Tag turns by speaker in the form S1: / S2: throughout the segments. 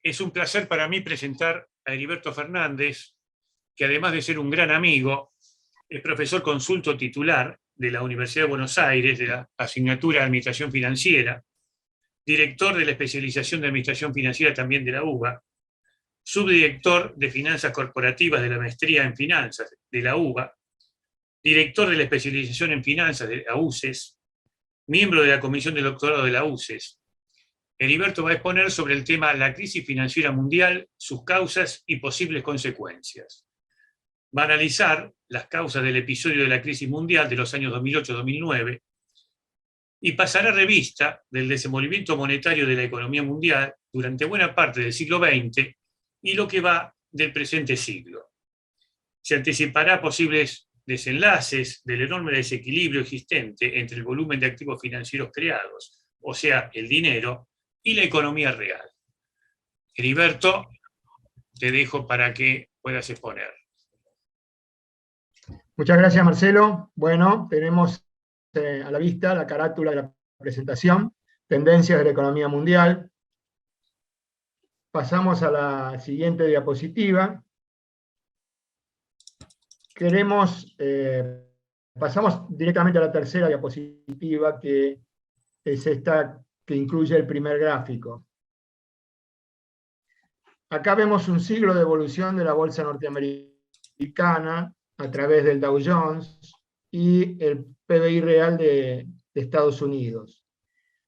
S1: Es un placer para mí presentar a Heriberto Fernández, que además de ser un gran amigo, es profesor consulto titular de la Universidad de Buenos Aires, de la asignatura de Administración Financiera, director de la especialización de Administración Financiera también de la UBA, subdirector de Finanzas Corporativas de la Maestría en Finanzas de la UBA, director de la especialización en Finanzas de la UCES, miembro de la Comisión de Doctorado de la UCES. Heriberto va a exponer sobre el tema la crisis financiera mundial, sus causas y posibles consecuencias. Va a analizar las causas del episodio de la crisis mundial de los años 2008-2009 y pasará revista del desenvolvimiento monetario de la economía mundial durante buena parte del siglo XX y lo que va del presente siglo. Se anticipará posibles desenlaces del enorme desequilibrio existente entre el volumen de activos financieros creados, o sea, el dinero, y la economía real. Heriberto, te dejo para que puedas exponer.
S2: Muchas gracias, Marcelo. Bueno, tenemos a la vista la carátula de la presentación, Tendencias de la Economía Mundial. Pasamos a la siguiente diapositiva. Pasamos directamente a la tercera diapositiva, que es esta que incluye el primer gráfico. Acá vemos un siglo de evolución de la bolsa norteamericana a través del Dow Jones y el PBI real de Estados Unidos.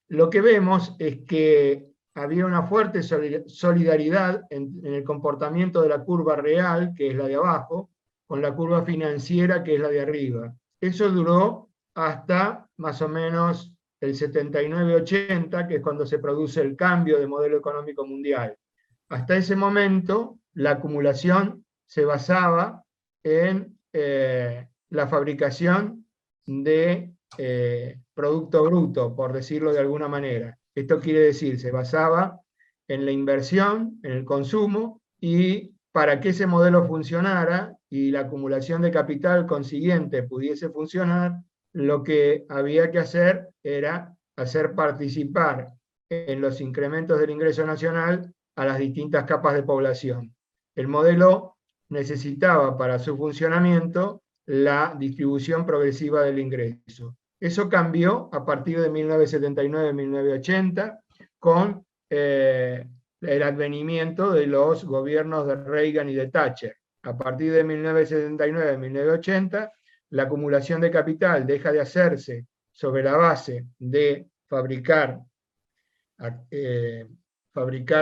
S2: Lo que vemos es que había una fuerte solidaridad en el comportamiento de la curva real, que es la de abajo, con la curva financiera, que es la de arriba. Eso duró hasta más o menos el 79-80, que es cuando se produce el cambio de modelo económico mundial. Hasta ese momento, la acumulación se basaba en la fabricación de producto bruto, por decirlo de alguna manera. Esto quiere decir, se basaba en la inversión, en el consumo, y para que ese modelo funcionara y la acumulación de capital consiguiente pudiese funcionar, lo que había que hacer era hacer participar en los incrementos del ingreso nacional a las distintas capas de población. El modelo necesitaba para su funcionamiento la distribución progresiva del ingreso. Eso cambió a partir de 1979-1980 con el advenimiento de los gobiernos de Reagan y de Thatcher. A partir de 1979-1980, la acumulación de capital deja de hacerse sobre la base de fabricar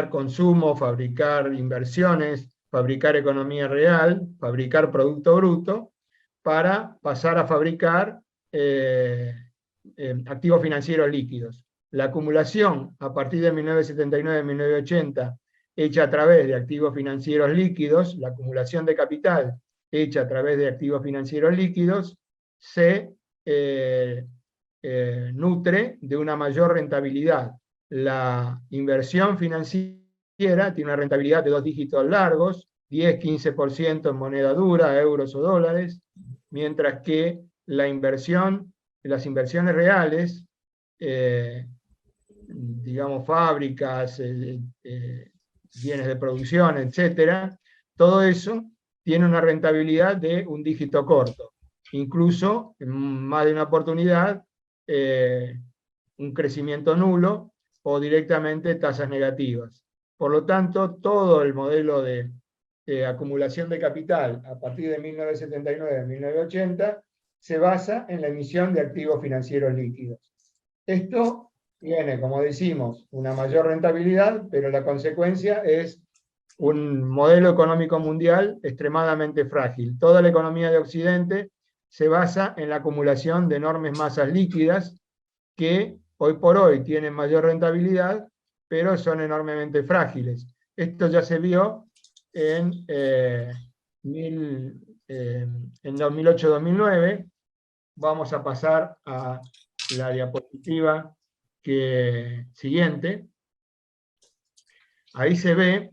S2: consumo, fabricar inversiones, fabricar economía real, fabricar producto bruto, para pasar a fabricar activos financieros líquidos. La acumulación a partir de 1979-1980 hecha a través de activos financieros líquidos, la acumulación de capital hecha a través de activos financieros líquidos, se nutre de una mayor rentabilidad. La inversión financiera tiene una rentabilidad de 2 dígitos largos, 10-15% en moneda dura, euros o dólares, mientras que las inversiones reales, digamos fábricas, bienes de producción, etcétera, todo eso tiene una rentabilidad de un dígito corto. Incluso, en más de una oportunidad, un crecimiento nulo o directamente tasas negativas. Por lo tanto, todo el modelo de acumulación de capital a partir de 1979-1980 se basa en la emisión de activos financieros líquidos. Esto tiene, como decimos, una mayor rentabilidad, pero la consecuencia es un modelo económico mundial extremadamente frágil. Toda la economía de Occidente se basa en la acumulación de enormes masas líquidas que hoy por hoy tienen mayor rentabilidad, pero son enormemente frágiles. Esto ya se vio en 2008-2009. Vamos a pasar a la diapositiva siguiente. Ahí se ve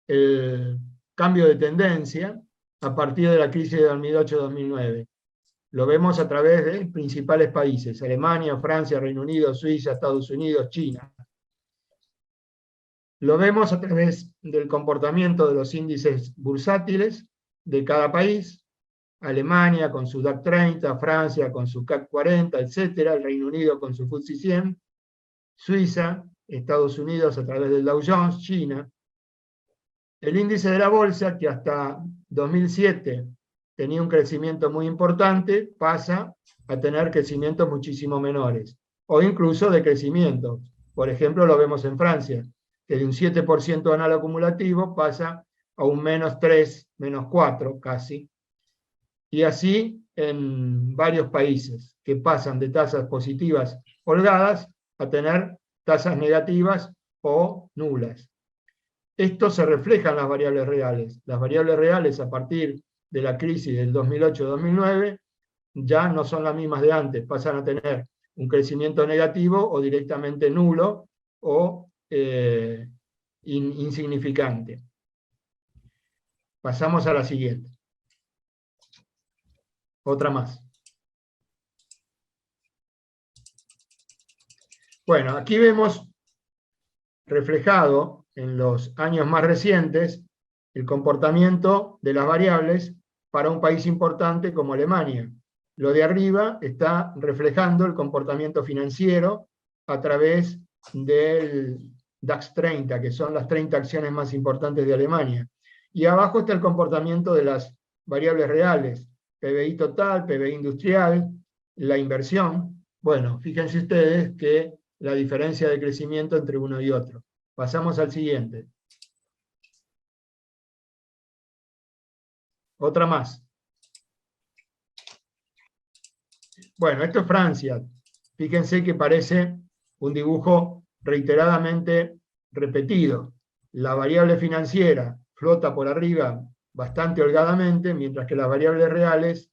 S2: el cambio de tendencia a partir de la crisis de 2008-2009. Lo vemos a través de principales países: Alemania, Francia, Reino Unido, Suiza, Estados Unidos, China. Lo vemos a través del comportamiento de los índices bursátiles de cada país: Alemania con su DAX 30, Francia con su CAC 40, etcétera, el Reino Unido con su FTSE 100, Suiza, Estados Unidos a través del Dow Jones, China. El índice de la bolsa, que hasta 2007 tenía un crecimiento muy importante, pasa a tener crecimientos muchísimo menores, o incluso decrecimientos. Por ejemplo, lo vemos en Francia, que de un 7% anual acumulativo pasa a un -3, -4 casi. Y así en varios países, que pasan de tasas positivas holgadas a tener tasas negativas o nulas. Esto se refleja en las variables reales. Las variables reales, a partir de la crisis del 2008-2009, ya no son las mismas de antes, pasan a tener un crecimiento negativo o directamente nulo o insignificante. Pasamos a la siguiente. Otra más. Bueno, aquí vemos reflejado en los años más recientes el comportamiento de las variables para un país importante como Alemania. Lo de arriba está reflejando el comportamiento financiero a través del DAX 30, que son las 30 acciones más importantes de Alemania. Y abajo está el comportamiento de las variables reales: PBI total, PBI industrial, la inversión. Bueno, fíjense ustedes que la diferencia de crecimiento entre uno y otro. Pasamos al siguiente. Otra más. Bueno, esto es Francia. Fíjense que parece un dibujo reiteradamente repetido. La variable financiera flota por arriba bastante holgadamente, mientras que las variables reales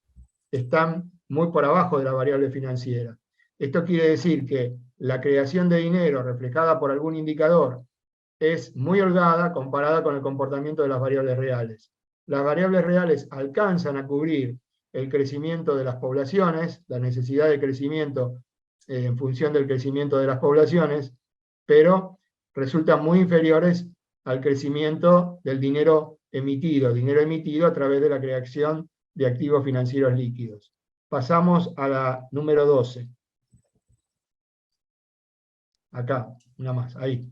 S2: están muy por abajo de la variable financiera. Esto quiere decir que la creación de dinero reflejada por algún indicador es muy holgada comparada con el comportamiento de las variables reales. Las variables reales alcanzan a cubrir el crecimiento de las poblaciones, la necesidad de crecimiento en función del crecimiento de las poblaciones, pero resultan muy inferiores al crecimiento del dinero emitido a través de la creación de activos financieros líquidos. Pasamos a la número 12. Acá, una más, ahí.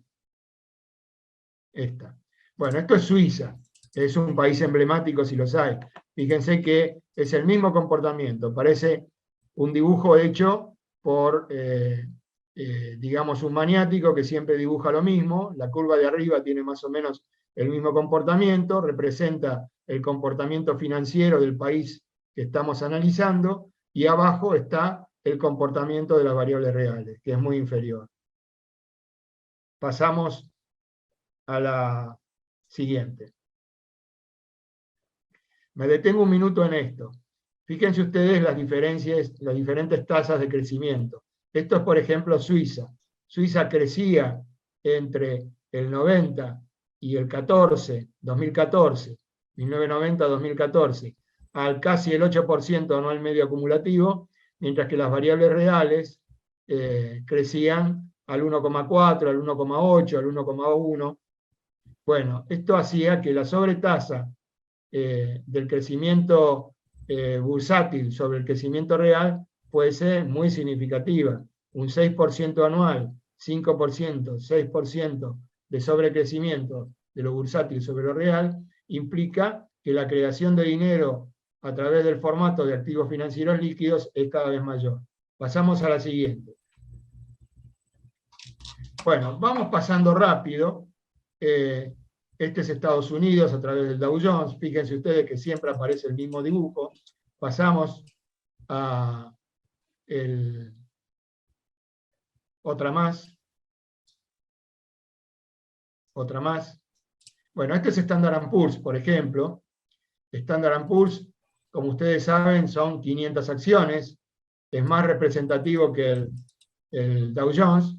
S2: Esta. Bueno, esto es Suiza, es un país emblemático si los hay. Fíjense que es el mismo comportamiento, parece un dibujo hecho por, digamos, un maniático que siempre dibuja lo mismo. La curva de arriba tiene más o menos el mismo comportamiento, representa el comportamiento financiero del país que estamos analizando, y abajo está el comportamiento de las variables reales, que es muy inferior. Pasamos a la siguiente. Me detengo un minuto en esto. Fíjense ustedes las diferencias, las diferentes tasas de crecimiento. Esto es, por ejemplo, Suiza. Suiza crecía entre el 90 y el 2014, 1990-2014, al casi el 8% anual medio acumulativo, mientras que las variables reales crecían al 1,4, al 1,8, al 1,1. Bueno, esto hacía que la sobretasa del crecimiento bursátil sobre el crecimiento real fuese muy significativa. Un 6% anual, 5%, 6% de sobrecrecimiento de lo bursátil sobre lo real, implica que la creación de dinero a través del formato de activos financieros líquidos es cada vez mayor. Pasamos a la siguiente. Bueno, vamos pasando rápido. Este es Estados Unidos a través del Dow Jones. Fíjense ustedes que siempre aparece el mismo dibujo. Pasamos a otra más. Otra más. Bueno, este es Standard & Poor's, por ejemplo. Standard & Poor's, como ustedes saben, son 500 acciones. Es más representativo que el Dow Jones,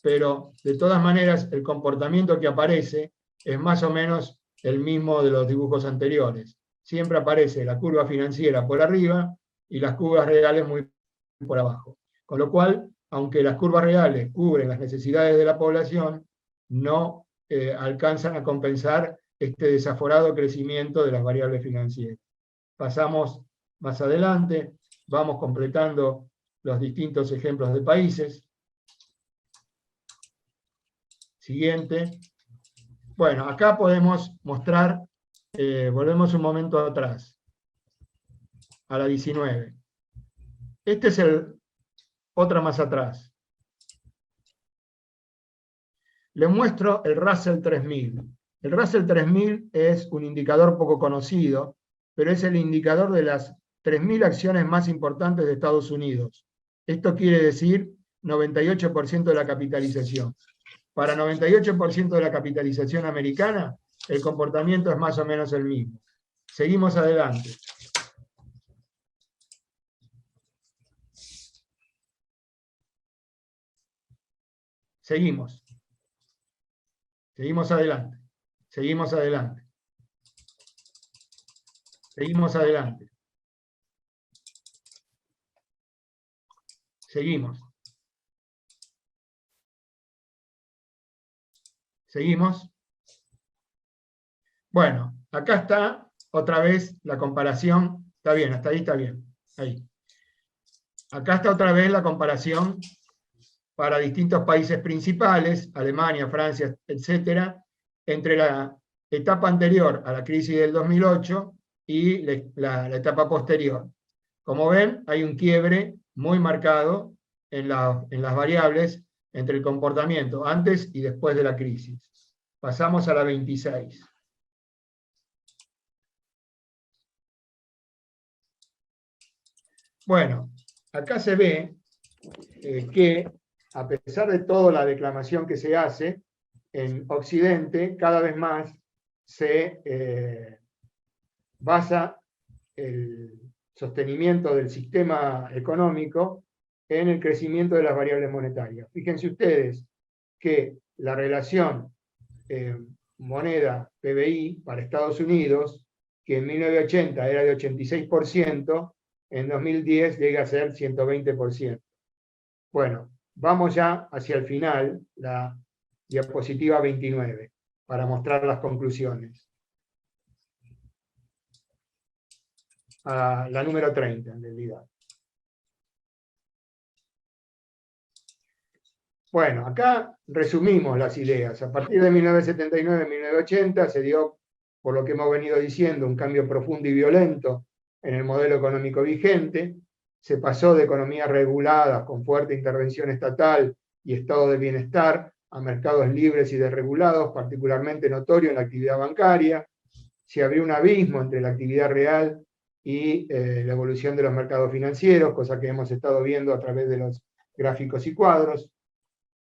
S2: pero de todas maneras el comportamiento que aparece es más o menos el mismo de los dibujos anteriores. Siempre aparece la curva financiera por arriba y las curvas reales muy por abajo. Con lo cual, aunque las curvas reales cubren las necesidades de la población, no alcanzan a compensar este desaforado crecimiento de las variables financieras. Pasamos más adelante, vamos completando los distintos ejemplos de países. Siguiente. Bueno, acá podemos mostrar, volvemos un momento atrás, a la 19. Este es otra más atrás. Le muestro el Russell 3000. El Russell 3000 es un indicador poco conocido, pero es el indicador de las 3.000 acciones más importantes de Estados Unidos. Esto quiere decir 98% de la capitalización. Para 98% de la capitalización americana, el comportamiento es más o menos el mismo. Seguimos adelante. Seguimos. Seguimos adelante. Seguimos adelante. Seguimos adelante. Seguimos. Seguimos. Bueno, acá está otra vez la comparación. Está bien, hasta ahí está bien. Ahí. Acá está otra vez la comparación para distintos países principales, Alemania, Francia, etcétera, entre la etapa anterior a la crisis del 2008 y la etapa posterior. Como ven, hay un quiebre muy marcado en las variables entre el comportamiento antes y después de la crisis. Pasamos a la 26. Bueno, acá se ve que a pesar de toda la declamación que se hace, en Occidente cada vez más se basa el sostenimiento del sistema económico en el crecimiento de las variables monetarias. Fíjense ustedes que la relación moneda-PBI para Estados Unidos, que en 1980 era de 86%, en 2010 llega a ser 120%. Bueno, vamos ya hacia el final, la diapositiva 29, para mostrar las conclusiones. La número 30, en realidad. Bueno, acá resumimos las ideas. A partir de 1979-1980 se dio, por lo que hemos venido diciendo, un cambio profundo y violento en el modelo económico vigente. Se pasó de economías reguladas con fuerte intervención estatal y estado de bienestar a mercados libres y desregulados, particularmente notorio en la actividad bancaria. Se abrió un abismo entre la actividad real y la evolución de los mercados financieros, cosa que hemos estado viendo a través de los gráficos y cuadros.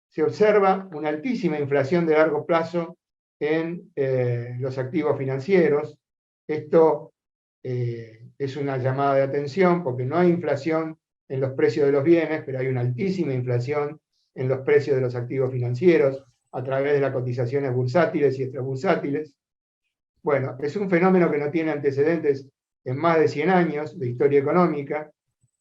S2: Se observa una altísima inflación de largo plazo en los activos financieros. Esto es una llamada de atención porque no hay inflación en los precios de los bienes, pero hay una altísima inflación en los precios de los activos financieros a través de las cotizaciones bursátiles y extrabursátiles. Bueno, es un fenómeno que no tiene antecedentes en más de 100 años de historia económica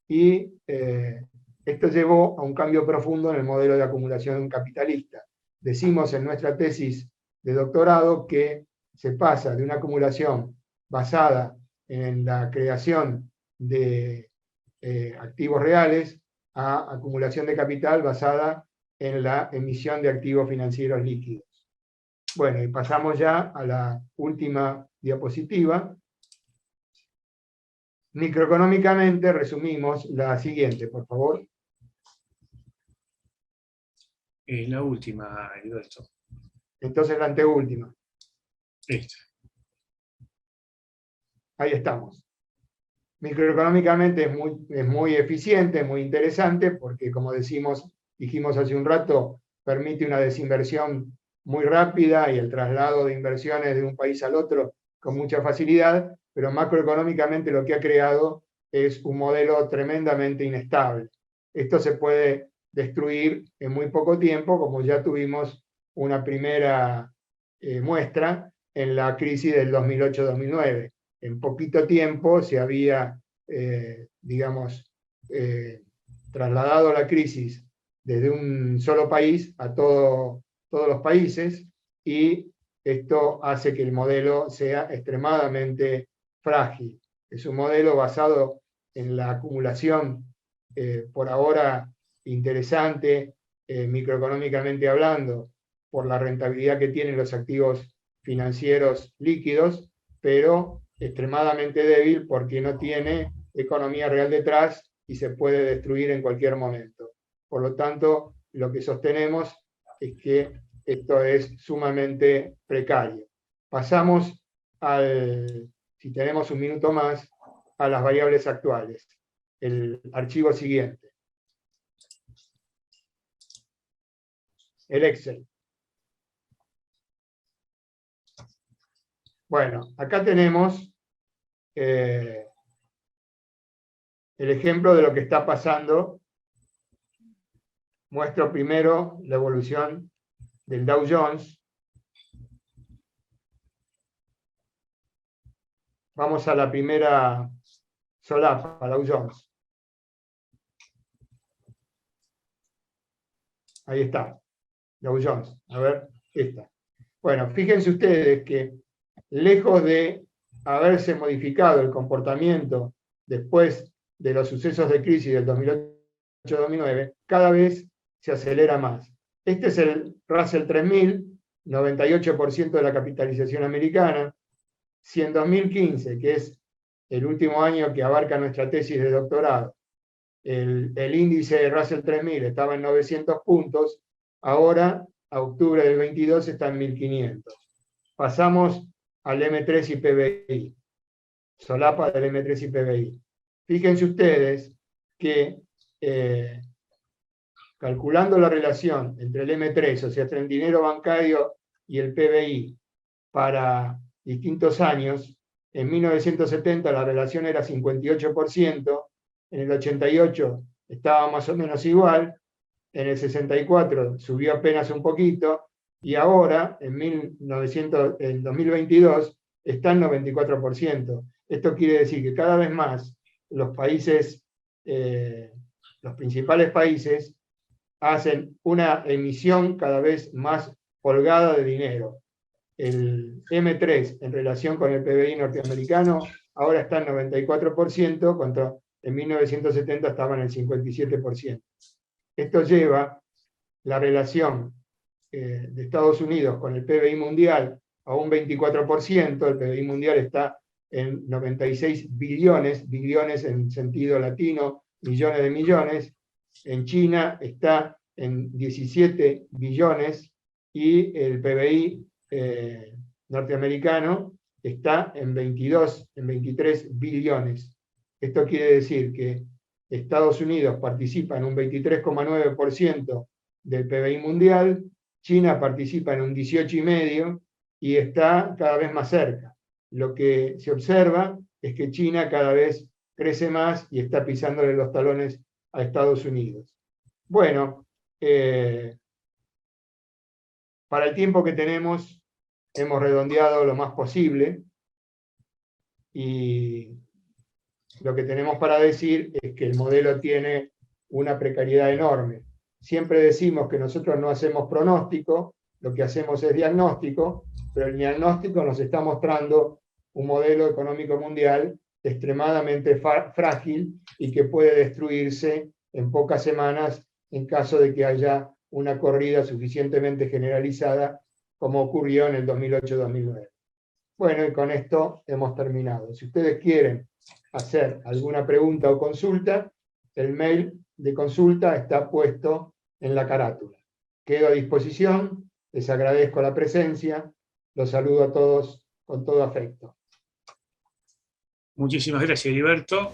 S2: y esto llevó a un cambio profundo en el modelo de acumulación capitalista. Decimos en nuestra tesis de doctorado que se pasa de una acumulación basada en la creación de activos reales a acumulación de capital basada en la emisión de activos financieros líquidos. Bueno, y pasamos ya a la última diapositiva. Microeconómicamente resumimos la siguiente, por favor.
S1: La última, Alberto.
S2: Entonces la anteúltima.
S1: Esta.
S2: Ahí estamos. Microeconómicamente es muy eficiente, muy interesante, porque como dijimos hace un rato, permite una desinversión muy rápida y el traslado de inversiones de un país al otro con mucha facilidad, pero macroeconómicamente lo que ha creado es un modelo tremendamente inestable. Esto se puede destruir en muy poco tiempo, como ya tuvimos una primera muestra en la crisis del 2008-2009. En poquito tiempo se había, trasladado la crisis desde un solo país a todos los países, y esto hace que el modelo sea extremadamente frágil. Es un modelo basado en la acumulación, por ahora interesante, microeconómicamente hablando, por la rentabilidad que tienen los activos financieros líquidos, pero extremadamente débil porque no tiene economía real detrás y se puede destruir en cualquier momento. Por lo tanto, lo que sostenemos es que esto es sumamente precario. Pasamos si tenemos un minuto más, a las variables actuales. El archivo siguiente. El Excel. Bueno, acá tenemos el ejemplo de lo que está pasando. Muestro primero la evolución del Dow Jones. Vamos a la primera solapa, Dow Jones. Ahí está, Dow Jones. A ver, esta. Bueno, fíjense ustedes que lejos de haberse modificado el comportamiento después de los sucesos de crisis del 2008-2009, cada vez se acelera más. Este es el Russell 3000, 98% de la capitalización americana. Si en 2015, que es el último año que abarca nuestra tesis de doctorado, el índice de Russell 3000 estaba en 900 puntos, ahora, a octubre del 22, está en 1500. Pasamos al M3 y PBI, solapa del M3 y PBI. Fíjense ustedes que calculando la relación entre el M3, o sea, entre el dinero bancario y el PBI, para distintos años, en 1970 la relación era 58%, en el 88 estaba más o menos igual, en el 64 subió apenas un poquito, y ahora, en 2022, está en 94%. Esto quiere decir que cada vez más los países, los principales países, hacen una emisión cada vez más holgada de dinero. El M3 en relación con el PBI norteamericano ahora está en 94%, contra en 1970 estaba en el 57%. Esto lleva la relación de Estados Unidos con el PBI mundial a un 24%, el PBI mundial está en 96 billones, billones en sentido latino, millones de millones. En China está en 17 billones y el PBI norteamericano está en 23 billones. Esto quiere decir que Estados Unidos participa en un 23,9% del PBI mundial, China participa en un 18,5% y está cada vez más cerca. Lo que se observa es que China cada vez crece más y está pisándole los talones a Estados Unidos. Bueno, para el tiempo que tenemos, hemos redondeado lo más posible y lo que tenemos para decir es que el modelo tiene una precariedad enorme. Siempre decimos que nosotros no hacemos pronóstico, lo que hacemos es diagnóstico, pero el diagnóstico nos está mostrando un modelo económico mundial extremadamente frágil y que puede destruirse en pocas semanas en caso de que haya una corrida suficientemente generalizada como ocurrió en el 2008-2009. Bueno, y con esto hemos terminado. Si ustedes quieren hacer alguna pregunta o consulta, el mail de consulta está puesto en la carátula. Quedo a disposición, les agradezco la presencia, los saludo a todos con todo afecto.
S1: Muchísimas gracias, Heriberto.